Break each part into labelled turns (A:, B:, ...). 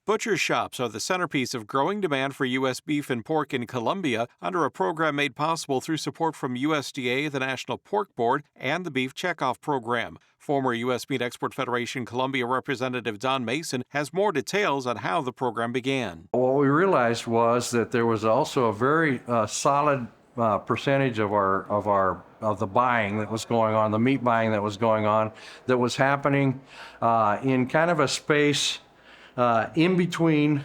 A: Butcher shops are the centerpiece of growing demand for U.S. beef and pork in Colombia under a program made possible through support from USDA, the National Pork Board, and the Beef Checkoff Program. Former U.S. Meat Export Federation Colombia Representative Don Mason has more details on how the program began.
B: What we realized was that there was also a very solid percentage of the buying that was going on, the meat buying that was going on, that was happening in kind of a space in between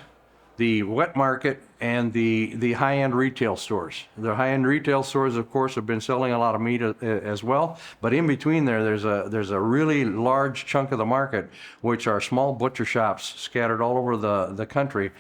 B: the wet market and the high-end retail stores. The high-end retail stores, of course, have been selling a lot of meat as well, but in between there's a really large chunk of the market, which are small butcher shops scattered all over the country.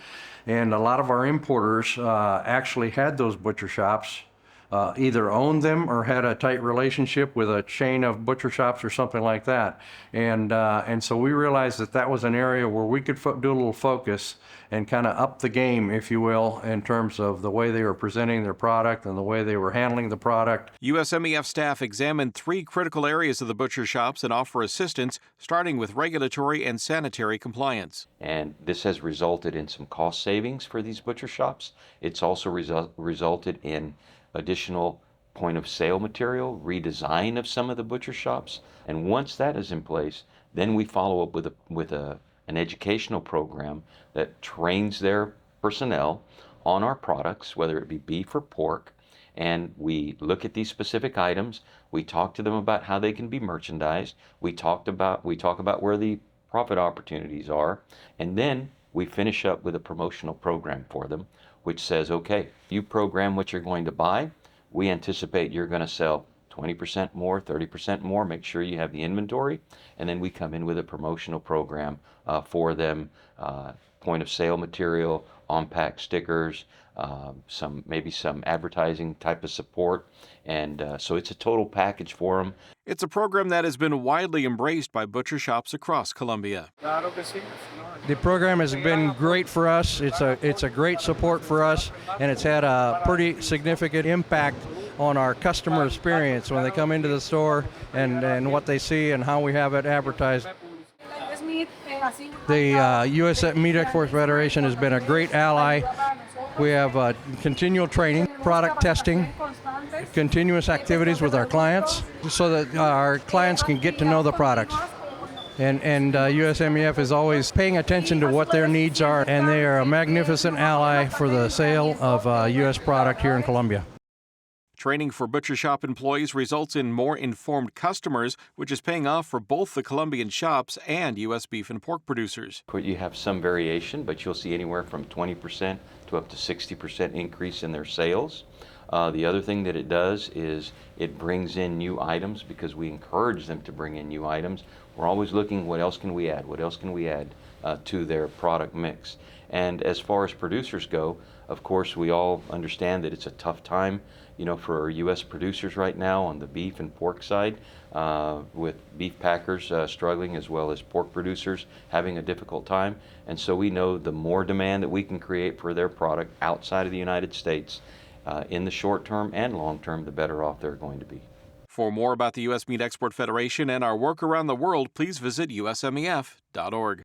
B: And a lot of our importers actually had those butcher shops, either owned them or had a tight relationship with a chain of butcher shops or something like that. And so we realized that was an area where we could do a little focus and kind of up the game, if you will, in terms of the way they were presenting their product and the way they were handling the product.
A: USMEF staff examined 3 critical areas of the butcher shops and offer assistance, starting with regulatory and sanitary compliance.
C: And this has resulted in some cost savings for these butcher shops. It's also resulted in additional point of sale material, redesign of some of the butcher shops. And once that is in place, then we follow up with an educational program that trains their personnel on our products, whether it be beef or pork. And we look at these specific items. We talk to them about how they can be merchandised. We talk about where the profit opportunities are. And then we finish up with a promotional program for them, which says, okay, you program what you're going to buy. We anticipate you're going to sell 20% more, 30% more. Make sure you have the inventory. And then we come in with a promotional program for them, point of sale material, on-pack stickers, maybe some advertising type of support. And so it's a total package for them.
A: It's a program that has been widely embraced by butcher shops across Colombia.
B: The program has been great for us. It's a great support for us, and it's had a pretty significant impact on our customer experience when they come into the store and what they see and how we have it advertised. The U.S. Meat Export Federation has been a great ally. We have continual training, product testing, continuous activities with our clients so that our clients can get to know the products. And USMEF is always paying attention to what their needs are, and they are a magnificent ally for the sale of U.S. product here in Colombia.
A: Training for butcher shop employees results in more informed customers, which is paying off for both the Colombian shops and U.S. beef and pork producers.
C: You have some variation, but you'll see anywhere from 20% to up to 60% increase in their sales. The other thing that it does is it brings in new items because we encourage them to bring in new items. We're always looking, what else can we add? What else can we add to their product mix? And as far as producers go, of course, we all understand that it's a tough time, for U.S. producers right now on the beef and pork side, with beef packers struggling as well as pork producers having a difficult time. And so we know the more demand that we can create for their product outside of the United States in the short term and long term, the better off they're going to be.
A: For more about the U.S. Meat Export Federation and our work around the world, please visit usmef.org.